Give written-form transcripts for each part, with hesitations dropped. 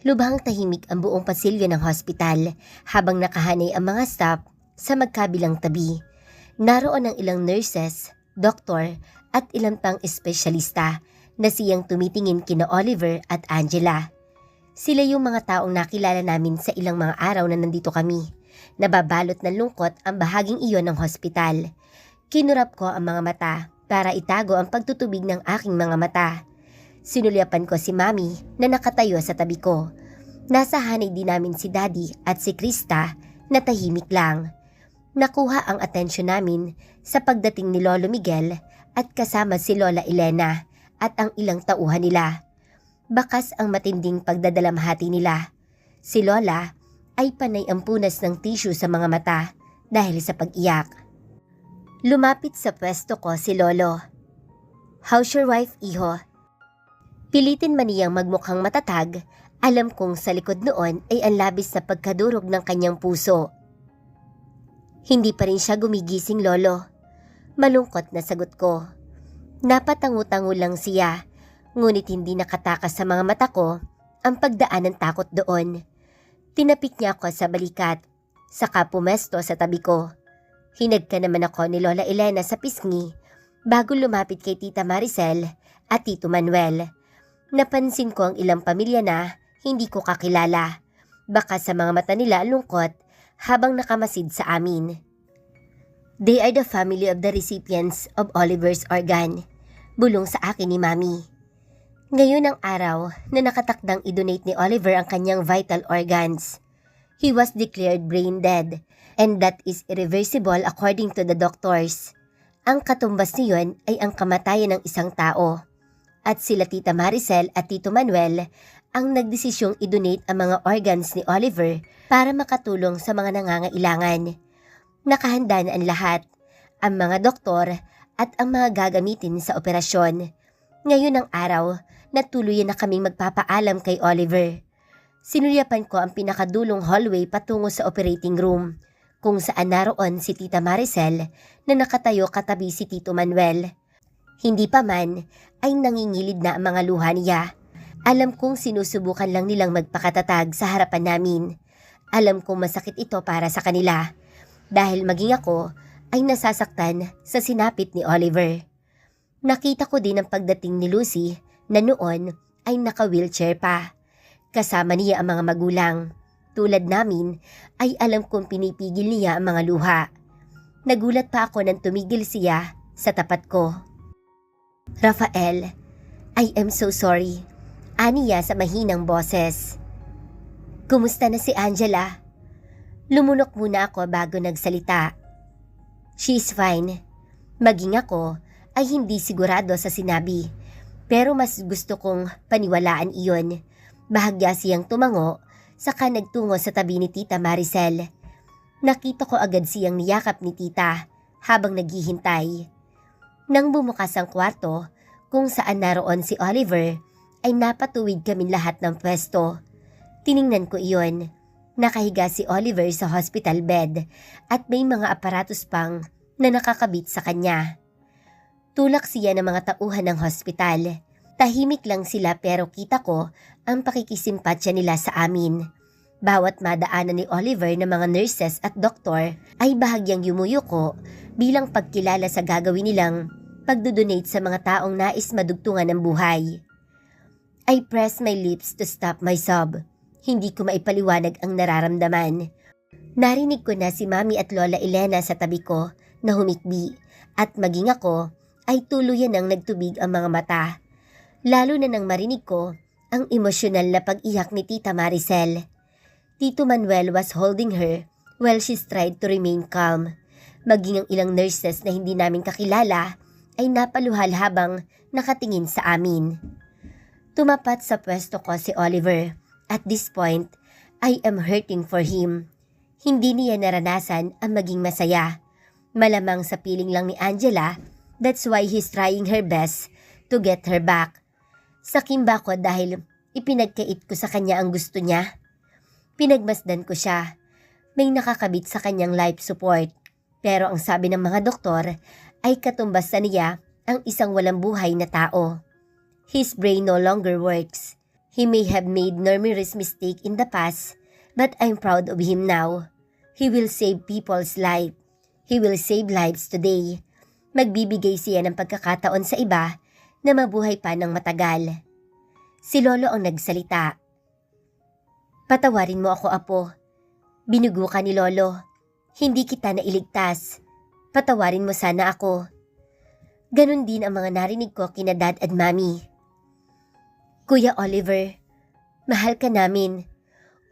Lubhang tahimik ang buong pasilyo ng hospital habang nakahanay ang mga staff sa magkabilang tabi. Naroon ang ilang nurses, doktor at ilang pang espesyalista na siyang tumitingin kina Oliver at Angela. Sila yung mga taong nakilala namin sa ilang mga araw na nandito kami. Nababalot ng lungkot ang bahaging iyon ng hospital. Kinurap ko ang mga mata para itago ang pagtutubig ng aking mga mata. Sinulyapan ko si Mami na nakatayo sa tabi ko. Nasa hanay din namin si Daddy at si Krista na tahimik lang. Nakuha ang atensyon namin sa pagdating ni Lolo Miguel at kasama si Lola Elena at ang ilang tauhan nila. Bakas ang matinding pagdadalamhati nila. Si Lola ay panay ang punas ng tissue sa mga mata dahil sa pag-iyak. Lumapit sa pwesto ko si Lolo. "How's your wife, iho?" Pilitin man niyang magmukhang matatag, alam kong sa likod noon ay ang labis na pagkadurog ng kanyang puso. Hindi pa rin siya gumigising, Lolo. Malungkot na sagot ko. Napatango-tango lang siya, ngunit hindi nakatakas sa mga mata ko ang pagdaan ng takot doon. Tinapik niya ako sa balikat, saka pumesto sa tabi ko. Hinagka naman ako ni Lola Elena sa pisngi bago lumapit kay Tita Maricel at Tito Manuel. Napansin ko ang ilang pamilya na hindi ko kakilala. Baka sa mga mata nila lungkot habang nakamasid sa amin. They are the family of the recipients of Oliver's organ. Bulong sa akin ni Mami. Ngayon ang araw na nakatakdang i-donate ni Oliver ang kanyang vital organs. He was declared brain dead and that is irreversible according to the doctors. Ang katumbas niyon ay ang kamatayan ng isang tao. At sila Tita Maricel at Tito Manuel ang nagdesisyong i-donate ang mga organs ni Oliver para makatulong sa mga nangangailangan. Nakahanda na ang lahat, ang mga doktor at ang mga gagamitin sa operasyon. Ngayon ang araw na tuluyan na kaming magpapaalam kay Oliver. Sinulyapan ko ang pinakadulong hallway patungo sa operating room, kung saan naroon si Tita Maricel na nakatayo katabi si Tito Manuel. Hindi pa man ay nangingilid na ang mga luha niya. Alam kong sinusubukan lang nilang magpakatatag sa harapan namin. Alam kong masakit ito para sa kanila dahil maging ako ay nasasaktan sa sinapit ni Oliver. Nakita ko din ang pagdating ni Lucy na noon ay naka-wheelchair pa. Kasama niya ang mga magulang. Tulad namin ay alam kong pinipigil niya ang mga luha. Nagulat pa ako nang tumigil siya sa tapat ko. "Rafael, I am so sorry," aniya sa mahinang boses. "Kumusta na si Angela?" Lumunok muna ako bago nagsalita. "She's fine." Maging ako ay hindi sigurado sa sinabi, pero mas gusto kong paniwalaan iyon. Bahagya siyang tumango, saka nagtungo sa tabi ni Tita Maricel. Nakita ko agad siyang niyakap ni Tita habang naghihintay. Nang bumukas ang kwarto kung saan naroon si Oliver, ay napatuwid kami lahat ng pwesto. Tiningnan ko iyon. Nakahiga si Oliver sa hospital bed at may mga aparatos pang na nakakabit sa kanya. Tulak siya ng mga tauhan ng hospital. Tahimik lang sila pero kita ko ang pakikisimpatya nila sa amin. Bawat madaanan ni Oliver ng mga nurses at doktor ay bahagyang yumuyuko bilang pagkilala sa gagawin nilang pagdodonate sa mga taong nais madugtungan ng buhay. I pressed my lips to stop my sob. Hindi ko maipaliwanag ang nararamdaman. Narinig ko na si Mami at Lola Elena sa tabi ko na humikbi at maging ako ay tuluyan ng nagtubig ang mga mata. Lalo na nang marinig ko ang emosyonal na pag-iyak ni Tita Maricel. Tito Manuel was holding her while she tried to remain calm. Maging ang ilang nurses na hindi namin kakilala ay napaluhal habang nakatingin sa amin. Tumapat sa pwesto ko si Oliver. At this point, I am hurting for him. Hindi niya naranasan ang maging masaya. Malamang sa piling lang ni Angela, that's why he's trying her best to get her back. Sakimba ko dahil ipinagkait ko sa kanya ang gusto niya. Pinagmasdan ko siya. May nakakabit sa kanyang life support. Pero ang sabi ng mga doktor ay katumbas sa niya ang isang walang buhay na tao. His brain no longer works. He may have made numerous mistakes in the past, but I'm proud of him now. He will save people's life. He will save lives today. Magbibigay siya ng pagkakataon sa iba na mabuhay pa ng matagal. Si Lolo ang nagsalita. Patawarin mo ako, Apo. Binugo ka ni Lolo. Hindi kita nailigtas. Patawarin mo sana ako. Ganon din ang mga narinig ko kina Dad at Mami. Kuya Oliver, mahal ka namin.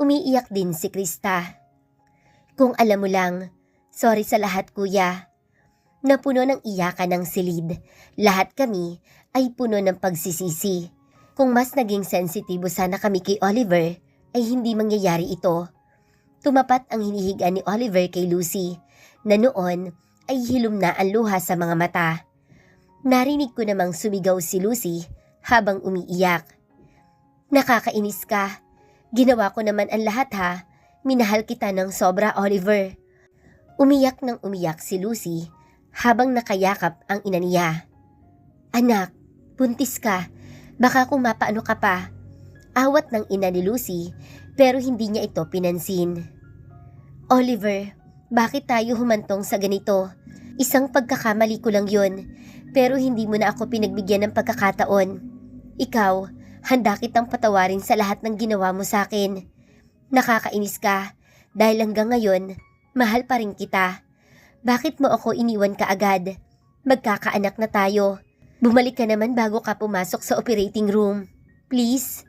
Umiiyak din si Krista. Kung alam mo lang, sorry sa lahat kuya. Napuno ng iyakan ng silid. Lahat kami ay puno ng pagsisisi. Kung mas naging sensitibo sana kami kay Oliver, ay hindi mangyayari ito. Tumapat ang hinihiga ni Oliver kay Lucy, na noon ay hilom na ang luha sa mga mata. Narinig ko namang sumigaw si Lucy habang umiiyak. Nakakainis ka. Ginawa ko naman ang lahat ha. Minahal kita ng sobra, Oliver. Umiyak ng umiyak si Lucy habang nakayakap ang ina niya. Anak, buntis ka. Baka kung mapaano ka pa. Awat ng ina ni Lucy pero hindi niya ito pinansin. Oliver, bakit tayo humantong sa ganito? Isang pagkakamali ko lang yun pero hindi mo na ako pinagbigyan ng pagkakataon. Ikaw, handa kitang patawarin sa lahat ng ginawa mo sa akin. Nakakainis ka dahil hanggang ngayon, mahal pa rin kita. Bakit mo ako iniwan ka agad? Magkakaanak na tayo. Bumalik ka naman bago ka pumasok sa operating room. Please?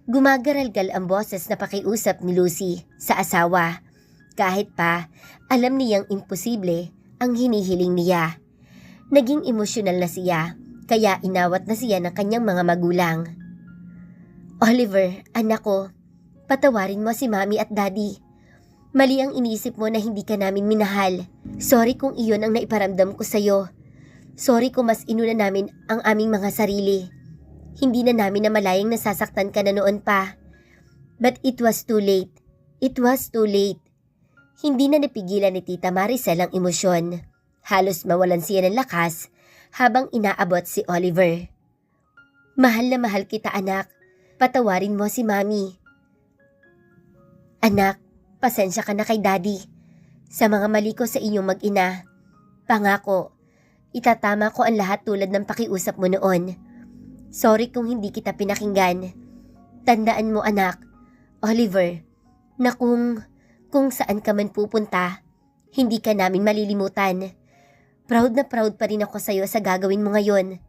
Gumagaralgal ang boses na pakiusap ni Lucy sa asawa. Kahit pa, alam niyang imposible ang hinihiling niya. Naging emosyonal na siya, kaya inawat na siya ng kanyang mga magulang. Oliver, anak ko, patawarin mo si Mami at Daddy. Mali ang inisip mo na hindi ka namin minahal. Sorry kung iyon ang naiparamdam ko sa'yo. Sorry kung mas inuna namin ang aming mga sarili. Hindi na namin namalayang nasasaktan ka na noon pa. But it was too late. It was too late. Hindi na napigilan ni Tita Maricel ang emosyon. Halos mawalan siya ng lakas habang inaabot si Oliver. Mahal na mahal kita, anak. Patawarin mo si Mami. Anak, pasensya ka na kay Daddy. Sa mga mali ko sa inyong mag-ina. Pangako, itatama ko ang lahat tulad ng pakiusap mo noon. Sorry kung hindi kita pinakinggan. Tandaan mo, anak, Oliver, na kung saan ka man pupunta, hindi ka namin malilimutan. Proud na proud pa rin ako sa iyo sa gagawin mo ngayon.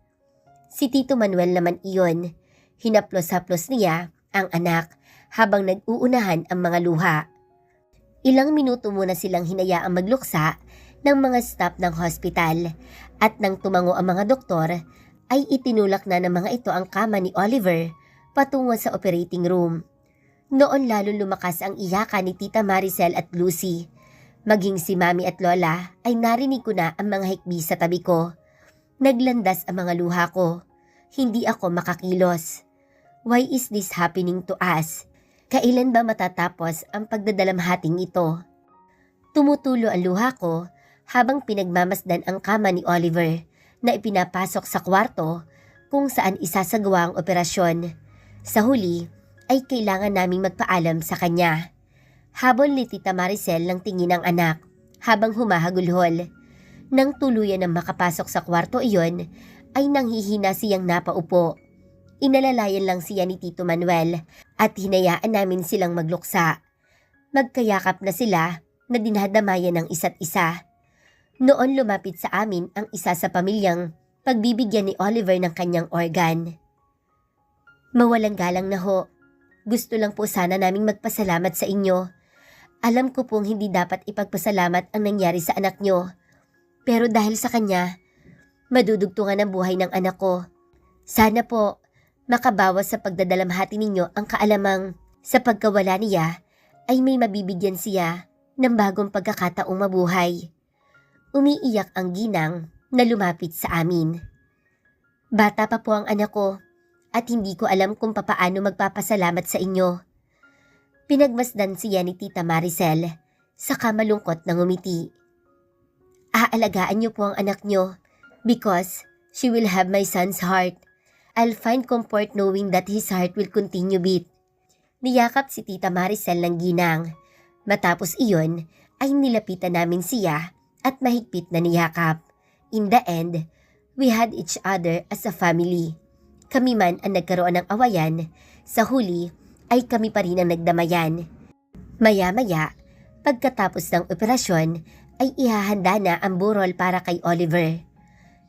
Si Tito Manuel naman iyon. Hinaplos-haplos niya ang anak habang nag-uunahan ang mga luha. Ilang minuto muna silang hinayaang magluksa ng mga staff ng hospital at nang tumango ang mga doktor ay itinulak na ng mga ito ang kama ni Oliver patungo sa operating room. Noon lalo lumakas ang iyakan ni Tita Maricel at Lucy. Maging si Mami at Lola ay narinig ko na ang mga hikbi sa tabi ko. Naglandas ang mga luha ko. Hindi ako makakilos. Why is this happening to us? Kailan ba matatapos ang pagdadalamhating ito? Tumutulo ang luha ko habang pinagmamasdan ang kama ni Oliver na ipinapasok sa kwarto kung saan isasagawa ang operasyon. Sa huli ay kailangan naming magpaalam sa kanya. Habol ni Tita Maricel ng tingin ng anak habang humahagulhol. Nang tuluyan ng makapasok sa kwarto iyon ay nanghihina siyang napaupo. Inalalayan lang siya ni Tito Manuel at hinayaan namin silang magluksa. Magkayakap na sila na dinadamayan ng isa't isa. Noon lumapit sa amin ang isa sa pamilyang pagbibigyan ni Oliver ng kanyang organ. Mawalang galang na ho. Gusto lang po sana naming magpasalamat sa inyo. Alam ko pong hindi dapat ipagpasalamat ang nangyari sa anak nyo. Pero dahil sa kanya, madudugtungan ang buhay ng anak ko. Sana po, makabawas sa pagdadalamhati ninyo ang kaalamang sa pagkawala niya ay may mabibigyan siya ng bagong pagkakataong mabuhay. Umiiyak ang ginang na lumapit sa amin. Bata pa po ang anak ko at hindi ko alam kung papaano magpapasalamat sa inyo. Pinagmasdan siya ni Tita Maricel saka malungkot na ngumiti. Aalagaan niyo po ang anak niyo because she will have my son's heart. I'll find comfort knowing that his heart will continue beat. Niyakap si Tita Maricel ng ginang. Matapos iyon, ay nilapitan namin siya at mahigpit na niyakap. In the end, we had each other as a family. Kami man ang nagkaroon ng awayan, sa huli ay kami pa rin ang nagdamayan. Maya-maya, pagkatapos ng operasyon, ay ihahanda na ang burol para kay Oliver.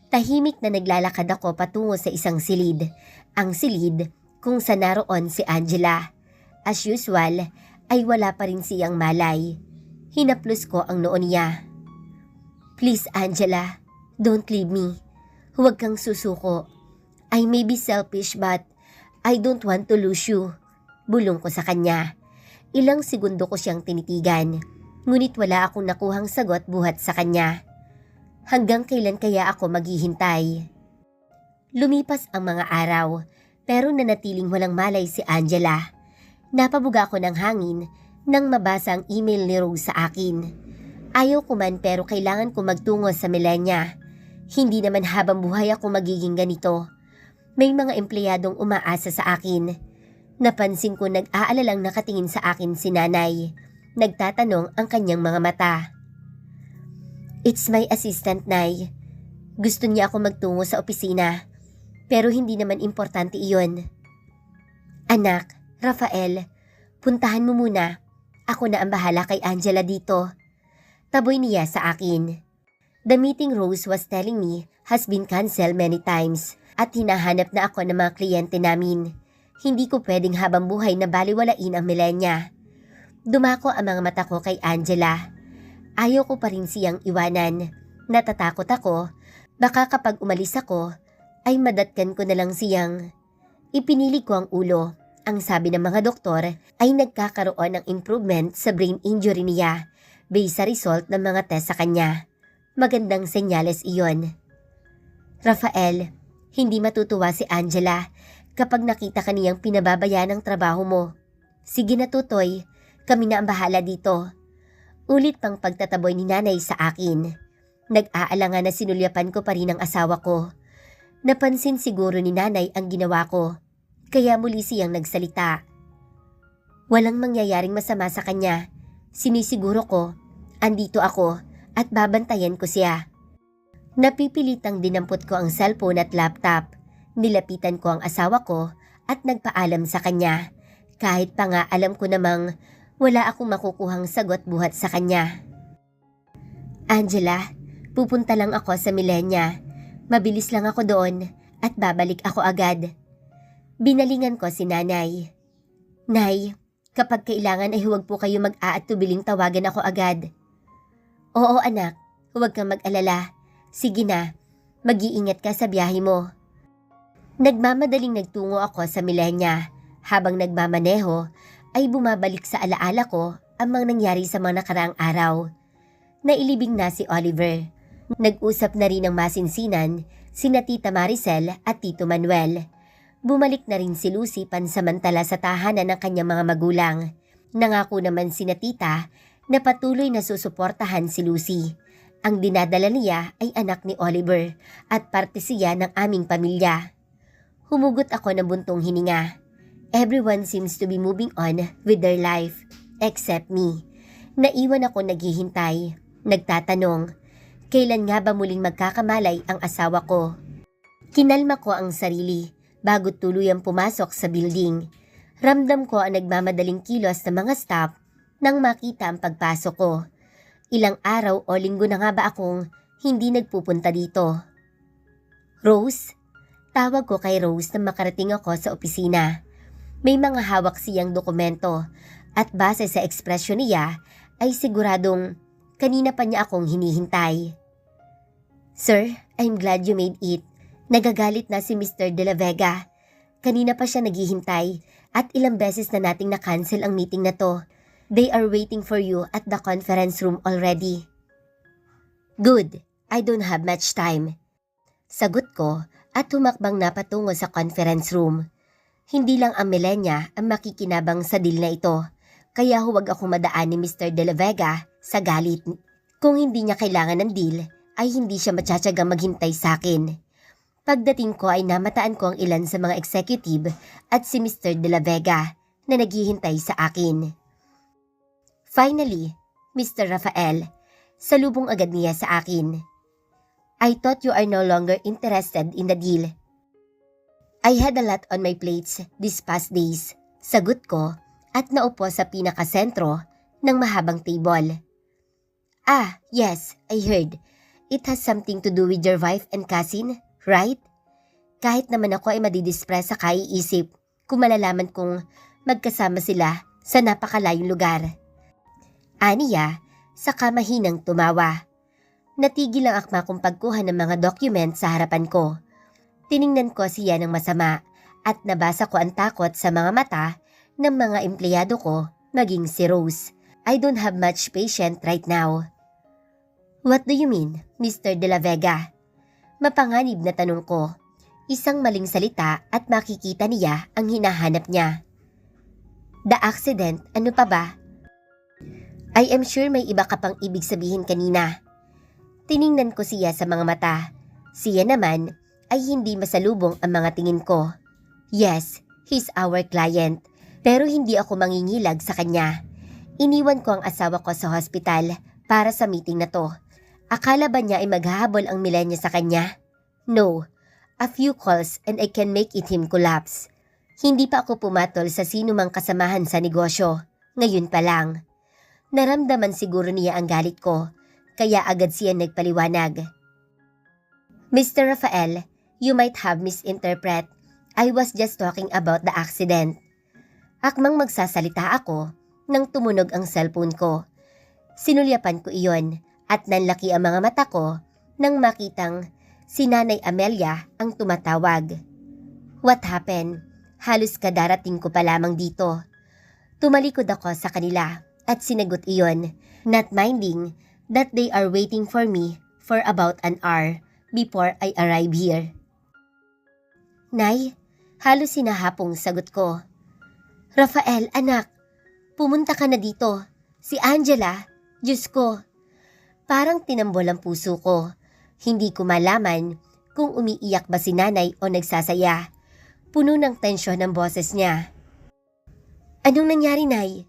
Tahimik na naglalakad ako patungo sa isang silid. Ang silid kung saan naroon si Angela. As usual, ay wala pa rin siyang malay. Hinaplos ko ang noo niya. Please Angela, don't leave me. Huwag kang susuko. I may be selfish but I don't want to lose you. Bulong ko sa kanya. Ilang segundo ko siyang tinitigan. Ngunit wala akong nakuhang sagot buhat sa kanya. Hanggang kailan kaya ako maghihintay? Lumipas ang mga araw, pero nanatiling walang malay si Angela. Napabuga ako ng hangin nang mabasa ang email ni Rose sa akin. Ayaw ko man pero kailangan ko magtungo sa Milenya. Hindi naman habang buhay ako magiging ganito. May mga empleyadong umaasa sa akin. Napansin ko nag-aalalang nakatingin sa akin si nanay. Nagtatanong ang kanyang mga mata. It's my assistant, Nay. Gusto niya ako magtungo sa opisina. Pero hindi naman importante iyon. Anak, Rafael, puntahan mo muna. Ako na ang bahala kay Angela dito. Taboy niya sa akin. The meeting Rose was telling me has been canceled many times at hinahanap na ako ng mga kliyente namin. Hindi ko pwedeng habang buhay na baliwalain ang Milenya. Dumako ang mga mata ko kay Angela. Ayaw ko pa rin siyang iwanan. Natatakot ako. Baka kapag umalis ako, ay madatkan ko na lang siyang. Ipinili ko ang ulo. Ang sabi ng mga doktor ay nagkakaroon ng improvement sa brain injury niya based sa result ng mga test sa kanya. Magandang senyales iyon. Rafael, hindi matutuwa si Angela kapag nakita ka niyang pinababayaan ang trabaho mo. Sige na Tutoy, kami na ang bahala dito. Ulit pang pagtataboy ni nanay sa akin. Nag-aalangan na sinulyapan ko pa rin ang asawa ko. Napansin siguro ni nanay ang ginawa ko, kaya muli siyang nagsalita. Walang mangyayaring masama sa kanya. Sinisiguro ko, andito ako at babantayan ko siya. Napipilitang dinampot ko ang cellphone at laptop. Nilapitan ko ang asawa ko at nagpaalam sa kanya. Kahit pa nga alam ko namang wala akong makukuhang sagot buhat sa kanya. Angela, pupunta lang ako sa Milenya. Mabilis lang ako doon at babalik ako agad. Binalingan ko si nanay. Nay, kapag kailangan ay huwag po kayo mag-aatubiling tawagan ako agad. Oo anak, huwag kang mag-alala. Sige na, mag-iingat ka sa biyahe mo. Nagmamadaling nagtungo ako sa Milenya. Habang nagmamaneho, ay bumabalik sa alaala ko ang mga nangyari sa mga nakaraang araw. Nailibing na si Oliver. Nag-usap na rin ng masinsinan sina Tita Maricel at Tito Manuel. Bumalik na rin si Lucy pansamantala sa tahanan ng kanyang mga magulang. Nangako naman sina Tita na patuloy na susuportahan si Lucy. Ang dinadala niya ay anak ni Oliver at parte siya ng aming pamilya. Humugot ako ng buntong hininga. Everyone seems to be moving on with their life, except me. Naiwan ako naghihintay, nagtatanong, kailan nga ba muling magkakamalay ang asawa ko? Kinalma ko ang sarili bago tuluyang pumasok sa building. Ramdam ko ang nagmamadaling kilos ng mga staff nang makita ang pagpasok ko. Ilang araw o linggo na nga ba akong hindi nagpupunta dito? Rose? Tawag ko kay Rose nang makarating ako sa opisina. May mga hawak siyang dokumento at base sa ekspresyon niya ay siguradong kanina pa niya akong hinihintay. Sir, I'm glad you made it. Nagagalit na si Mr. De La Vega. Kanina pa siya naghihintay at ilang beses na nating na-cancel ang meeting na to. They are waiting for you at the conference room already. Good, I don't have much time. Sagot ko at humakbang na patungo sa conference room. Hindi lang ang Milenya ang makikinabang sa deal na ito, kaya huwag ako madaan ni Mr. De La Vega sa galit. Kung hindi niya kailangan ng deal, ay hindi siya matsatsagang maghintay sa akin. Pagdating ko ay namataan ko ang ilan sa mga executive at si Mr. De La Vega na naghihintay sa akin. Finally, Mr. Rafael, salubong agad niya sa akin. I thought you are no longer interested in the deal. I had a lot on my plates these past days, sagot ko at naupo sa pinakasentro ng mahabang table. Ah, yes, I heard. It has something to do with your wife and cousin, right? Kahit naman ako ay madidistress sa kaiisip kung malalaman kong magkasama sila sa napakalayong lugar. Aniya, saka mahinang tumawa. Natigil ang akma kong pagkuha ng mga document sa harapan ko. Tiningnan ko siya ng masama at nabasa ko ang takot sa mga mata ng mga empleyado ko, maging si Rose. I don't have much patience right now. What do you mean, Mr. De La Vega? Mapanganib na tanong ko. Isang maling salita at makikita niya ang hinahanap niya. The accident, ano pa ba? I am sure may iba ka pang ibig sabihin kanina. Tiningnan ko siya sa mga mata. Siya naman ay hindi masalubong ang mga tingin ko. Yes, he's our client. Pero hindi ako mangingilag sa kanya. Iniwan ko ang asawa ko sa hospital para sa meeting na to. Akala ba niya ay maghahabol ang milenya sa kanya? No. A few calls and I can make it him collapse. Hindi pa ako pumatol sa sino mang kasamahan sa negosyo. Ngayon pa lang. Naramdaman siguro niya ang galit ko, kaya agad siya nagpaliwanag. Mr. Rafael, you might have misinterpret. I was just talking about the accident. Akmang magsasalita ako nang tumunog ang cellphone ko. Sinulyapan ko iyon at nanlaki ang mga mata ko nang makitang si Nanay Amelia ang tumatawag. What happened? Halos kadarating ko pa lamang dito. Tumalikod ako sa kanila at sinagot iyon, not minding that they are waiting for me for about an hour before I arrive here. Nay, halos sinahapong sagot ko. Rafael, anak, pumunta ka na dito. Si Angela, Diyos ko. Parang tinambol ang puso ko. Hindi ko malaman kung umiiyak ba si nanay o nagsasaya. Puno ng tensyon ang boses niya. Anong nangyari, Nay?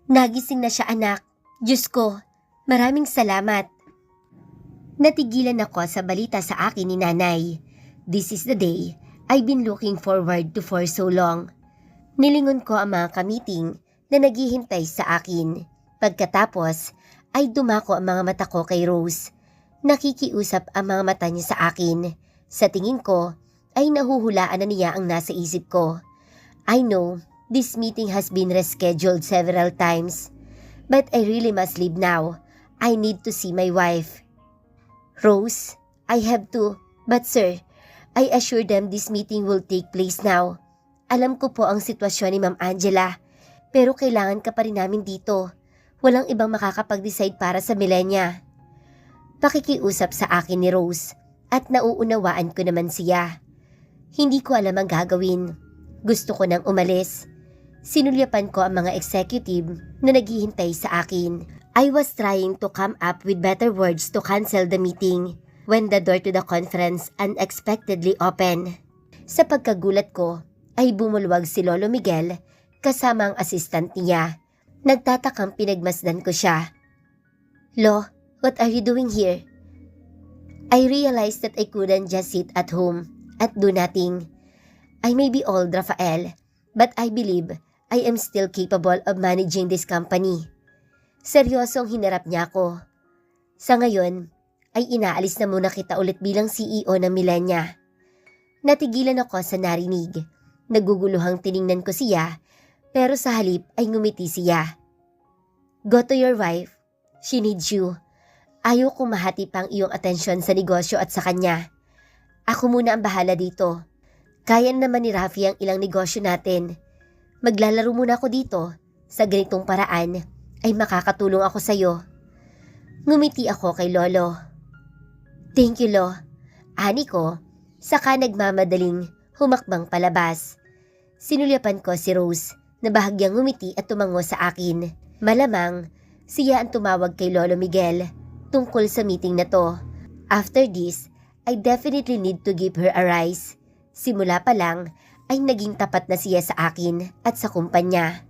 Nagising na siya, anak. Diyos ko, maraming salamat. Natigilan ako sa balita sa akin ni nanay. This is the day I've been looking forward to for so long. Nilingon ko ang mga kamiting na naghihintay sa akin. Pagkatapos ay dumako ang mga mata ko kay Rose. Nakikiusap ang mga mata niya sa akin. Sa tingin ko ay nahuhulaan na niya ang nasa isip ko. I know this meeting has been rescheduled several times, but I really must leave now. I need to see my wife. Rose, I have to, but sir, I assure them this meeting will take place now. Alam ko po ang sitwasyon ni Ma'am Angela, pero kailangan ka pa rin namin dito. Walang ibang makakapag-decide para sa milenya. Pakikiusap sa akin ni Rose at nauunawaan ko naman siya. Hindi ko alam ang gagawin. Gusto ko nang umalis. Sinulyapan ko ang mga executive na naghihintay sa akin. I was trying to come up with better words to cancel the meeting when the door to the conference unexpectedly opened. Sa pagkagulat ko ay bumulwag si Lolo Miguel kasama ang assistant niya. Nagtatakang pinagmasdan ko siya. Lo, what are you doing here? I realized that I couldn't just sit at home at do nothing. I may be old, Rafael, but I believe I am still capable of managing this company. Seryosong hinarap niya ako. Sa ngayon, ay inaalis na muna kita ulit bilang CEO ng Milenya. Natigilan ako sa narinig. Naguguluhang tiningnan ko siya, pero sa halip ay ngumiti siya. Go to your wife. She needs you. Ayaw kong mahati pang iyong atensyon sa negosyo at sa kanya. Ako muna ang bahala dito. Kaya naman ni Rafi ang ilang negosyo natin. Maglalaro muna ako dito. Sa ganitong paraan ay makakatulong ako sa iyo. Ngumiti ako kay Lolo. Thank you, Lo. Ani ko, saka nagmamadaling humakbang palabas. Sinulyapan ko si Rose na bahagyang ngumiti at tumango sa akin. Malamang siya ang tumawag kay Lolo Miguel tungkol sa meeting na to. After this, I definitely need to give her a rise. Simula pa lang ay naging tapat na siya sa akin at sa kumpanya.